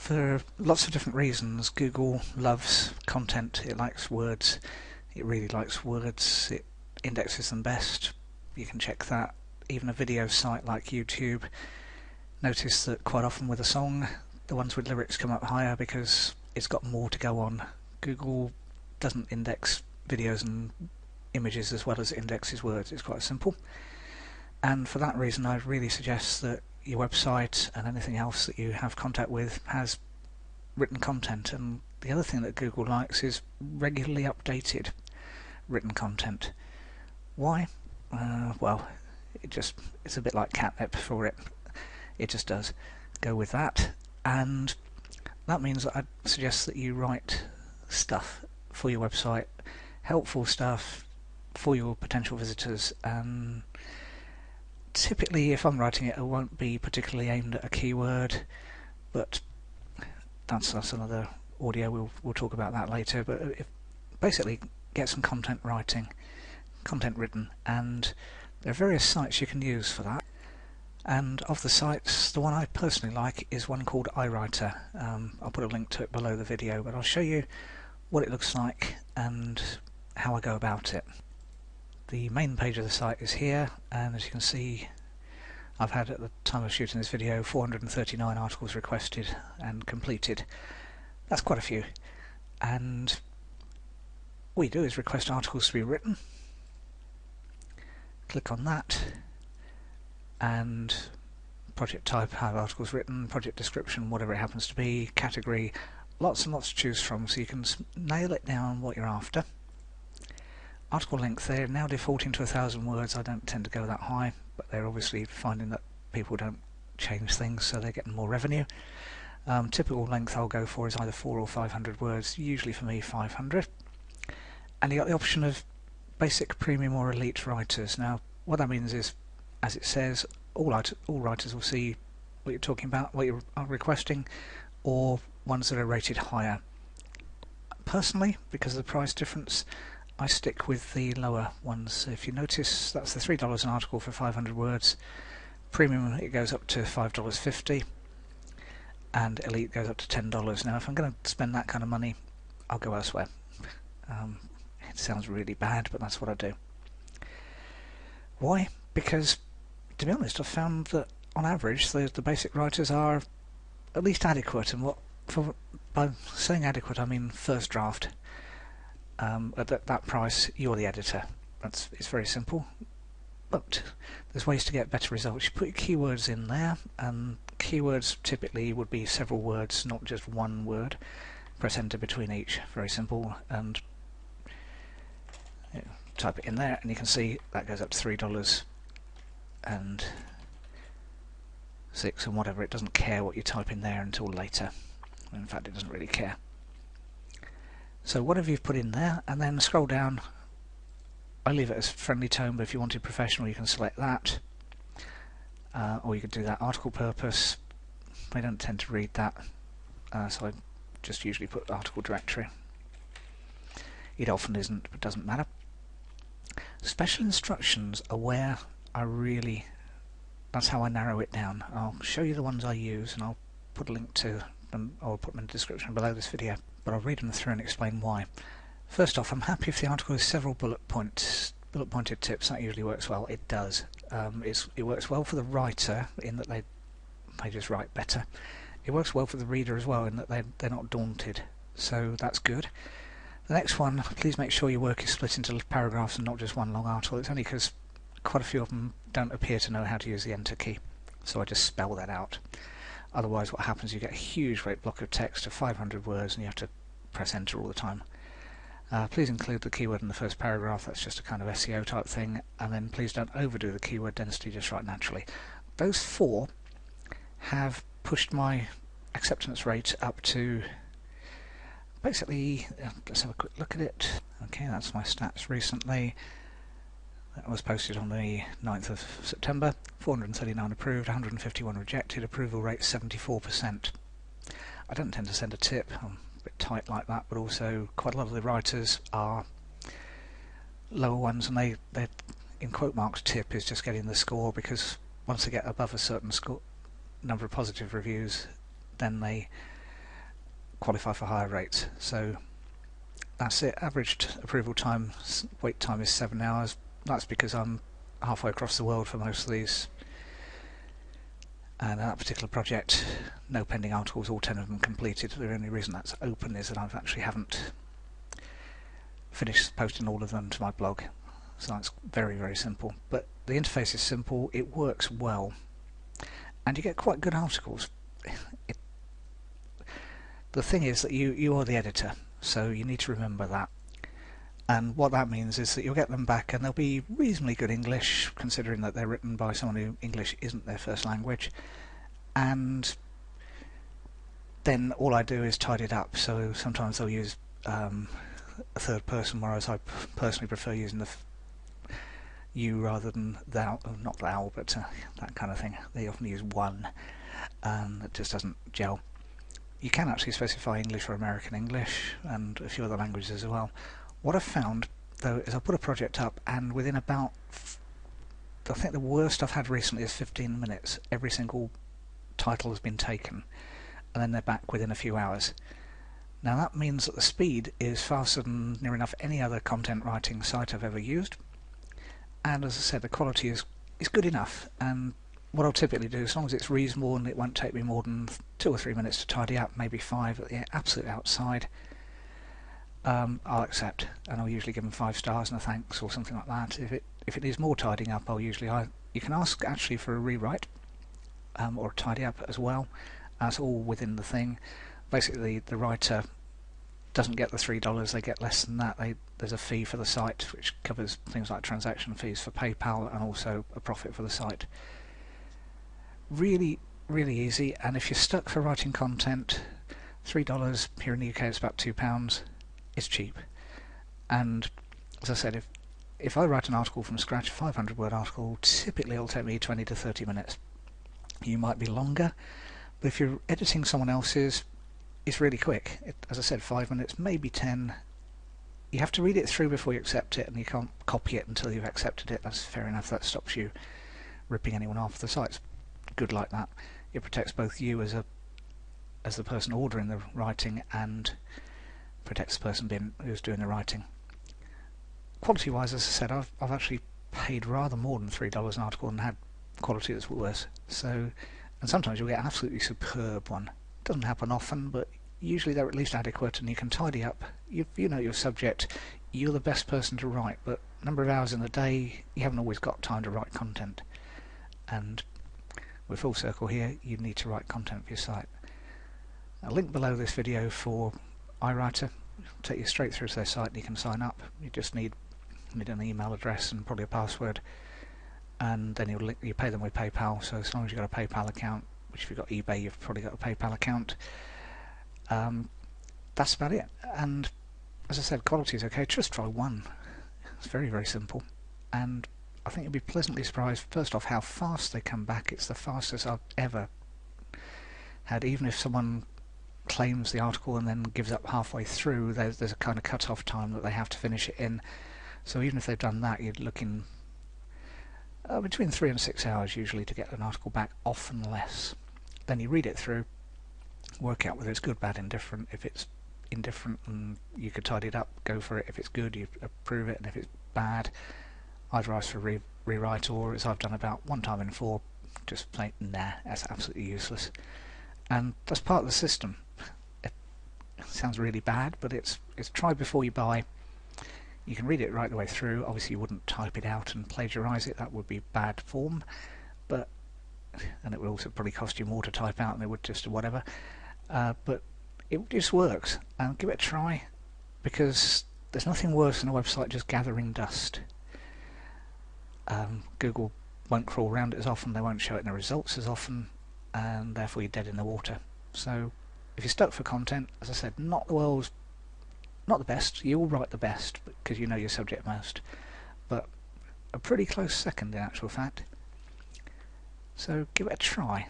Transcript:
For lots of different reasons, Google loves content. It likes words. It really likes words. It indexes them best. You can check that. Even a video site like YouTube, notice that quite often with a song, the ones with lyrics come up higher because it's got more to go on. Google doesn't index videos and images as well as it indexes words. It's quite simple. And for that reason, I really suggest that your website and anything else that you have contact with has written content. And the other thing that Google likes is regularly updated written content. Why? Well, it's a bit like catnip for it. It just does. Go with that. And that means that I suggest that you write stuff for your website, helpful stuff for your potential visitors. And typically, if I'm writing it, it won't be particularly aimed at a keyword, but that's another audio. We'll talk about that later. But basically, get some content written, and there are various sites you can use for that. And of the sites, the one I personally like is one called iWriter. I'll put a link to it below the video, but I'll show you what it looks like and how I go about it. The main page of the site is here, and as you can see, I've had, at the time of shooting this video, 439 articles requested and completed. That's quite a few. And all you do is request articles to be written. Click on that, and project type, have articles written, project description, whatever it happens to be, category, lots and lots to choose from, so you can nail it down what you're after. Article length, they're now defaulting to 1,000 words. I don't tend to go that high, but they're obviously finding that people don't change things, so they're getting more revenue. Typical length I'll go for is either 400 or 500 words, usually for me 500. And you got the option of basic, premium or elite writers. Now what that means is, as it says, all writers will see what you're talking about, what you are requesting, or ones that are rated higher. Personally, because of the price difference, I stick with the lower ones. If you notice, that's the $3 an article for 500 words. Premium, it goes up to $5.50, and elite goes up to $10. Now if I'm going to spend that kind of money, I'll go elsewhere. It sounds really bad, but that's what I do. Why? Because, to be honest, I've found that on average the basic writers are at least adequate, and by saying adequate I mean first draft. At that price, you're the editor. It's very simple, but there's ways to get better results. You put your keywords in there, and keywords typically would be several words, not just one word. Press enter between each, very simple, and type it in there, and you can see that goes up to $3 and $6 and whatever. It doesn't care what you type in there until later. In fact, it doesn't really care. So whatever you've put in there, and then scroll down. I leave it as friendly tone, but if you wanted professional, you can select that, or you could do that. Article purpose, I don't tend to read that, so I just usually put article directory. It often isn't, but doesn't matter. Special instructions are where that's how I narrow it down. I'll show you the ones I use, and I'll put a link to them, or put them in the description below this video, but I'll read them through and explain why. First off, I'm happy if the article has several bullet pointed tips. That usually works well. It does. It works well for the writer in that they just write better. It works well for the reader as well in that they're not daunted, so that's good. The next one, please make sure your work is split into paragraphs and not just one long article. It's only because quite a few of them don't appear to know how to use the enter key, so I just spell that out. Otherwise what happens, you get a huge great block of text of 500 words and you have to press enter all the time. Please include the keyword in the first paragraph. That's just a kind of SEO type thing. And then please don't overdo the keyword density, just write naturally. Those four have pushed my acceptance rate up to basically, let's have a quick look at it. Okay, that's my stats recently. That was posted on the 9th of September. 439 approved, 151 rejected, approval rate 74%. I don't tend to send a tip, I'm a bit tight like that, but also quite a lot of the writers are lower ones, and they in quote marks tip is just getting the score, because once they get above a certain score number of positive reviews, then they qualify for higher rates. So that's it. Averaged approval time, wait time is 7 hours. That's because I'm halfway across the world for most of these. And that particular project, no pending articles, all 10 of them completed. The only reason that's open is that I actually haven't finished posting all of them to my blog. So that's very, very simple. But the interface is simple, it works well, and you get quite good articles. The thing is that you are the editor, so you need to remember that. And what that means is that you'll get them back and they'll be reasonably good English, considering that they're written by someone who English isn't their first language. And then all I do is tidy it up. So sometimes they'll use a third person, whereas I personally prefer using the you rather than thou, not thou, but that kind of thing. They often use one, and it just doesn't gel. You can actually specify English or American English, and a few other languages as well. What I've found, though, is I put a project up, and within about, I think the worst I've had recently is 15 minutes. Every single title has been taken, and then they're back within a few hours. Now that means that the speed is faster than near enough any other content writing site I've ever used. And as I said, the quality is good enough. And what I'll typically do, as long as it's reasonable and it won't take me more than 2 or 3 minutes to tidy up, maybe 5 at the absolute outside, I'll accept, and I'll usually give them 5 stars and a thanks or something like that. If it needs more tidying up, I'll usually you can ask actually for a rewrite or a tidy up as well. That's all within the thing. Basically, the writer doesn't get the $3; they get less than that. There's a fee for the site which covers things like transaction fees for PayPal and also a profit for the site. Really, really easy. And if you're stuck for writing content, $3 here in the UK, it's about £2. It's cheap. And as I said, if I write an article from scratch, a 500-word article, typically it'll take me 20 to 30 minutes. You might be longer, but if you're editing someone else's, it's really quick. As I said, 5 minutes, maybe 10. You have to read it through before you accept it, and you can't copy it until you've accepted it. That's fair enough. That stops you ripping anyone off. The site's good like that. It protects both you as the person ordering the writing and protects the person who's doing the writing. Quality-wise, as I said, I've actually paid rather more than $3 an article and had quality that's worse. So, and sometimes you'll get an absolutely superb one. It doesn't happen often, but usually they're at least adequate, and you can tidy up. You know your subject. You're the best person to write, but a number of hours in the day, you haven't always got time to write content. And with Full Circle here, you need to write content for your site. A link below this video for iWriter will take you straight through to their site and you can sign up. You just need an email address and probably a password, and then you pay them with PayPal. So as long as you've got a PayPal account, which if you've got eBay, you've probably got a PayPal account. That's about it. And as I said, quality is okay. Just try one. It's very, very simple, and I think you'll be pleasantly surprised, first off, how fast they come back. It's the fastest I've ever had. Even if someone claims the article and then gives up halfway through, there's a kind of cut-off time that they have to finish it in. So even if they've done that, you're looking between 3 and 6 hours usually to get an article back, often less. Then you read it through, work out whether it's good, bad, indifferent. If it's indifferent and you could tidy it up, go for it. If it's good, you approve it, and if it's bad, either ask for rewrite, or as I've done about 1 time in 4, just say nah, that's absolutely useless. And that's part of the system. It sounds really bad, but it's try before you buy. You can read it right the way through. Obviously you wouldn't type it out and plagiarise it, that would be bad form, and it would also probably cost you more to type out than it would just whatever, but it just works. And give it a try, because there's nothing worse than a website just gathering dust. Google won't crawl around it as often, they won't show it in the results as often, and therefore you're dead in the water. So if you're stuck for content, as I said, not the best, you'll write the best because you know your subject most, but a pretty close second in actual fact. So give it a try.